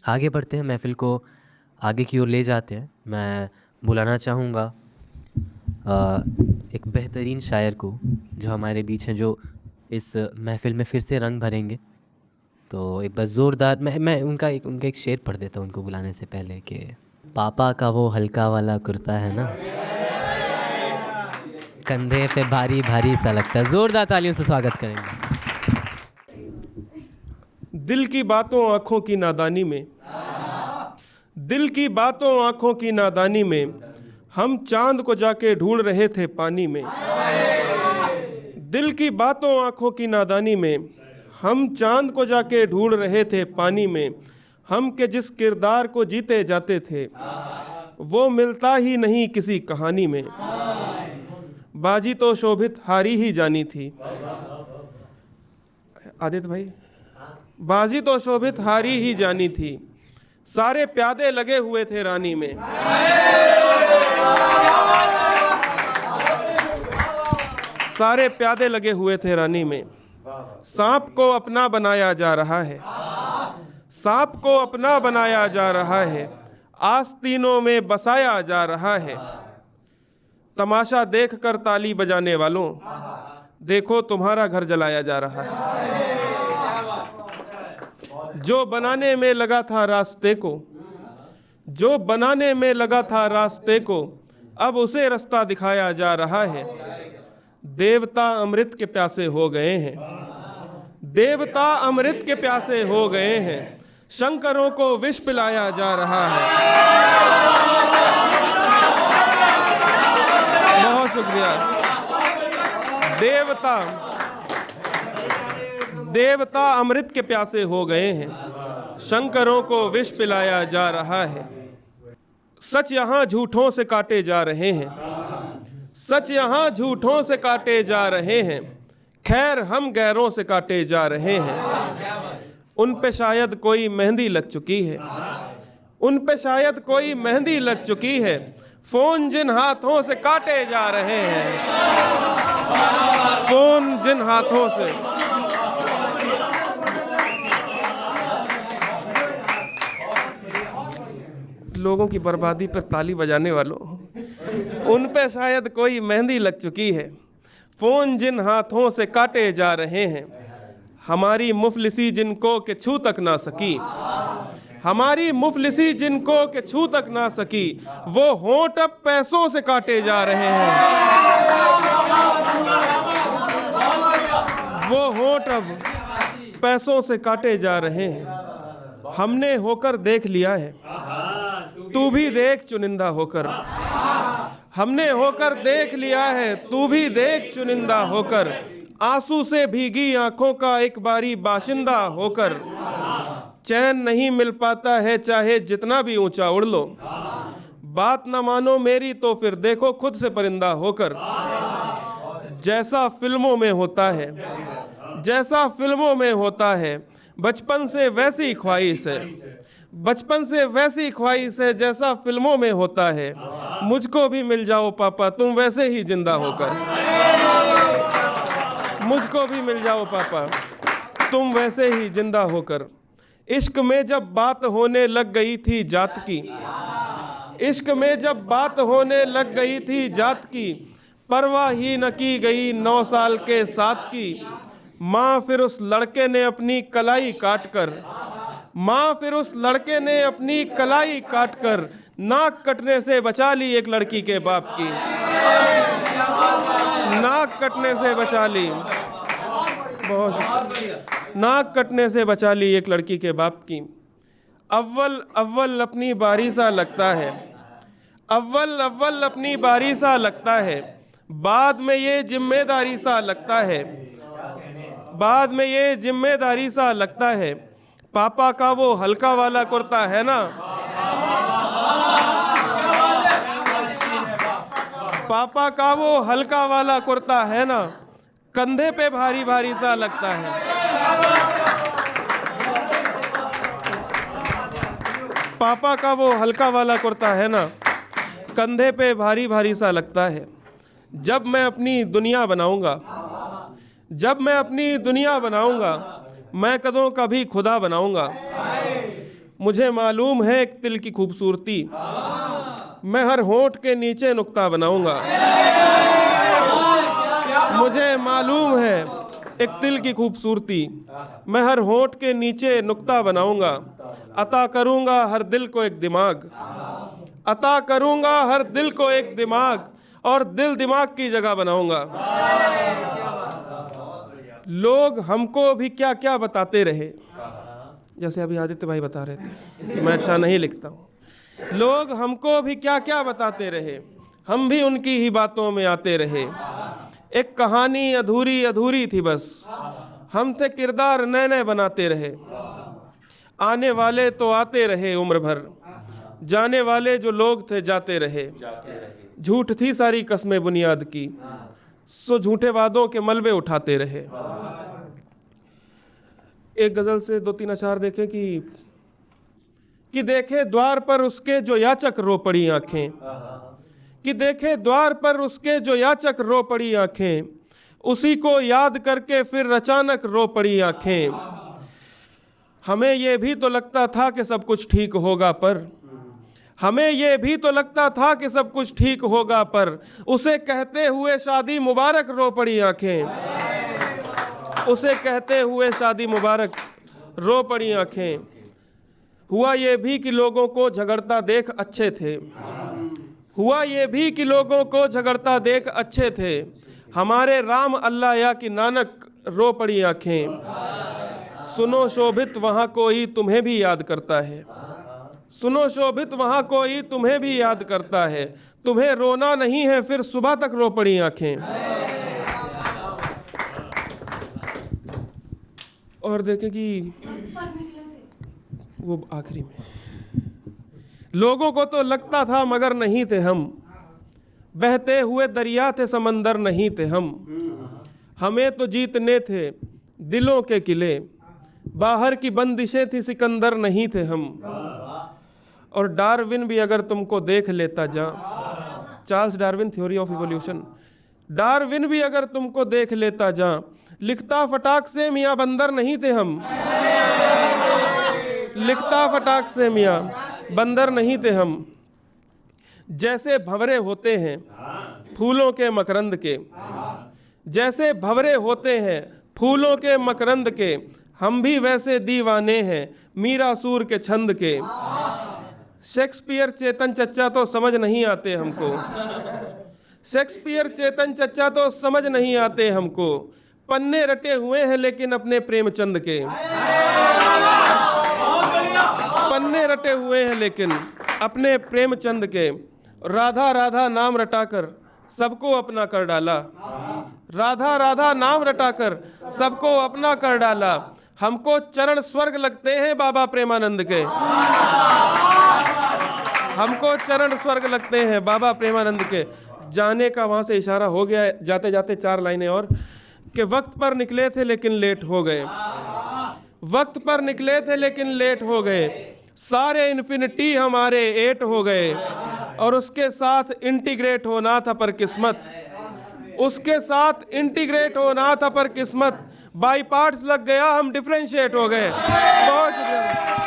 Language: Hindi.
आगे बढ़ते हैं, महफ़िल को आगे की ओर ले जाते हैं। मैं बुलाना चाहूँगा एक बेहतरीन शायर को जो हमारे बीच हैं, जो इस महफ़िल में फिर से रंग भरेंगे। तो एक बार ज़ोरदार मैं उनका एक शेर पढ़ देता हूँ उनको बुलाने से पहले कि पापा का वो हल्का वाला कुर्ता है ना, कंधे पे भारी भारी सा लगता है। ज़ोरदार तालियों से स्वागत करेंगे। दिल की बातों आँखों की नादानी में, दिल की बातों आँखों की नादानी में हम चांद को जाके ढूंढ रहे थे पानी में। दिल की बातों आँखों की नादानी में हम चांद को जाके ढूंढ रहे थे पानी में। हम के जिस किरदार को जीते जाते थे वो मिलता ही नहीं किसी कहानी में। बाजी तो शोभित हारी ही जानी थी। आदित्य भाई, बाजी तो शोभित हारी ही जानी थी, सारे प्यादे लगे हुए थे रानी में। सारे प्यादे लगे हुए थे रानी में। सांप को अपना बनाया जा रहा है, सांप को अपना बनाया जा रहा है, आस्तीनों में बसाया जा रहा है। तमाशा देख कर ताली बजाने वालों, देखो तुम्हारा घर जलाया जा रहा है। जो बनाने में लगा था रास्ते को, जो बनाने में लगा था रास्ते को, अब उसे रास्ता दिखाया जा रहा है। देवता अमृत के प्यासे हो गए हैं, देवता अमृत के प्यासे हो गए हैं, शंकरों को विष पिलाया जा रहा है। बहुत शुक्रिया। देवता अमृत के प्यासे हो गए हैं, शंकरों को विष पिलाया जा रहा है। सच यहाँ झूठों से काटे जा रहे हैं, सच यहाँ झूठों से काटे जा रहे हैं, खैर हम गैरों से काटे जा रहे हैं। उन पे शायद कोई मेहंदी लग चुकी है, उन पे शायद कोई मेहंदी लग चुकी है, फोन जिन हाथों से काटे जा रहे हैं, फोन जिन हाथों से। लोगों की बर्बादी पर ताली बजाने वालों, उन पे शायद कोई मेहंदी लग चुकी है, फोन जिन हाथों से काटे जा रहे हैं। हमारी मुफलिसी जिनको के छू तक ना सकी, हमारी मुफलिसी जिनको के छू तक ना सकी, वो होंठ अब पैसों से काटे जा रहे हैं, वो होंठ अब पैसों से काटे जा रहे हैं। हमने होकर देख लिया है, तू भी देख चुनिंदा होकर, हमने होकर देख लिया है, तू भी देख चुनिंदा होकर, आंसू से भीगी आंखों का एक बारी बाशिंदा होकर। चैन नहीं मिल पाता है चाहे जितना भी ऊंचा उड़ लो, बात ना मानो मेरी तो फिर देखो खुद से परिंदा होकर। जैसा फिल्मों में होता है, जैसा फिल्मों में होता है, बचपन से वैसी ख्वाहिश है, बचपन से वैसी ख्वाहिश है जैसा फिल्मों में होता है। मुझको भी मिल जाओ पापा तुम वैसे ही जिंदा होकर, मुझको भी मिल जाओ पापा तुम वैसे ही जिंदा होकर। इश्क में जब बात होने लग गई थी जात की, इश्क में जब बात होने लग गई थी जात की, परवाह ही न की गई 9 साल के साथ की। माँ फिर उस लड़के ने अपनी कलाई काट कर, माँ फिर उस लड़के ने अपनी कलाई काट कर, नाक कटने से बचा ली एक लड़की के बाप की, नाक कटने से बचा ली, बहुत नाक कटने से बचा ली एक लड़की के बाप की। अव्वल अव्वल अपनी बारी सा लगता है, अव्वल अव्वल अपनी बारी सा लगता है, बाद में ये जिम्मेदारी सा लगता है, बाद में ये जिम्मेदारी सा लगता है। पापा का वो हल्का वाला कुर्ता है ना, पापा का वो हल्का वाला कुर्ता है ना, कंधे पे भारी भारी सा लगता है। पापा का वो हल्का वाला कुर्ता है ना, कंधे पे भारी भारी सा लगता है। जब मैं अपनी दुनिया बनाऊंगा, जब मैं अपनी दुनिया बनाऊंगा, मैं कदों कभी खुदा बनाऊंगा। मुझे मालूम है एक तिल की खूबसूरती, मैं हर होंठ के नीचे नुक्ता बनाऊंगा। मुझे मालूम है एक तिल की खूबसूरती, मैं हर होंठ के नीचे नुक्ता बनाऊंगा। अता करूंगा हर दिल को एक दिमाग, अता करूंगा हर दिल को एक दिमाग, और दिल दिमाग की जगह बनाऊंगा। लोग हमको भी क्या क्या बताते रहे, जैसे अभी आदित्य भाई बता रहे थे कि मैं अच्छा नहीं लिखता हूँ। लोग हमको भी क्या क्या बताते रहे, हम भी उनकी ही बातों में आते रहे। एक कहानी अधूरी अधूरी थी बस, हम थे किरदार नए नए बनाते रहे। आने वाले तो आते रहे उम्र भर, जाने वाले जो लोग थे जाते रहे। झूठ थी सारी कस्में बुनियाद की, सो झूठे वादों के मलबे उठाते रहे। एक गजल से 2-3 अशार देखे कि देखे द्वार पर उसके जो याचक रो पड़ी आंखें, कि देखे द्वार पर उसके जो याचक रो पड़ी आंखें, उसी को याद करके फिर अचानक रो पड़ी आंखें। हमें ये भी तो लगता था कि सब कुछ ठीक होगा, पर हमें ये भी तो लगता था कि सब कुछ ठीक होगा, पर उसे कहते हुए शादी मुबारक रो पड़ी आंखें। उसे कहते हुए शादी मुबारक रो पड़ी आंखें। हुआ ये भी कि लोगों को झगड़ता देख अच्छे थे, हुआ ये भी कि लोगों को झगड़ता देख अच्छे थे। हमारे राम अल्लाह या कि नानक रो पड़ी आंखें। सुनो शोभित वहाँ कोई तुम्हें भी याद करता है, सुनो शोभित वहाँ कोई तुम्हें भी याद करता है। तुम्हें रोना नहीं है फिर सुबह तक रो पड़ी आंखें। और देखें कि वो आखिरी में, लोगों को तो लगता था मगर नहीं थे हम, बहते हुए दरिया थे समंदर नहीं थे हम। हमें तो जीतने थे दिलों के किले, बाहर की बंदिशें थी सिकंदर नहीं थे हम। और डार्विन भी अगर तुमको देख लेता जा, Charles Darwin theory of evolution, Darwin भी अगर तुमको देख लेता जा, लिखता फटाक से मियाँ बंदर नहीं थे हम। लिखता फटाक से मियाँ बंदर नहीं थे हम। जैसे भंवरे होते हैं फूलों के मकरंद के, जैसे भंवरे होते हैं फूलों के मकरंद के, हम भी वैसे दीवाने हैं मीरा सूर के छंद के। शेक्सपियर चेतन चच्चा तो समझ नहीं आते हमको, शेक्सपियर चेतन चच्चा तो समझ नहीं आते हमको। पन्ने रटे हुए हैं लेकिन अपने प्रेमचंद के, पन्ने रटे हुए हैं लेकिन अपने प्रेमचंद के। राधा राधा नाम रटाकर सबको अपना कर डाला, राधा राधा नाम रटाकर सबको अपना कर डाला। हमको चरण स्वर्ग लगते हैं बाबा प्रेमानंद के, हमको चरण स्वर्ग लगते हैं बाबा प्रेमानंद के। जाने का वहाँ से इशारा हो गया, जाते जाते 4 लाइनें और, कि वक्त पर निकले थे लेकिन लेट हो गए, वक्त पर निकले थे लेकिन लेट हो गए। सारे इन्फिनिटी हमारे 8 हो गए, और उसके साथ इंटीग्रेट होना था पर किस्मत, उसके साथ इंटीग्रेट होना था पर किस्मत। बाई पार्ट्स लग गया हम डिफरेंशिएट हो गए। बहुत शुक्रिया।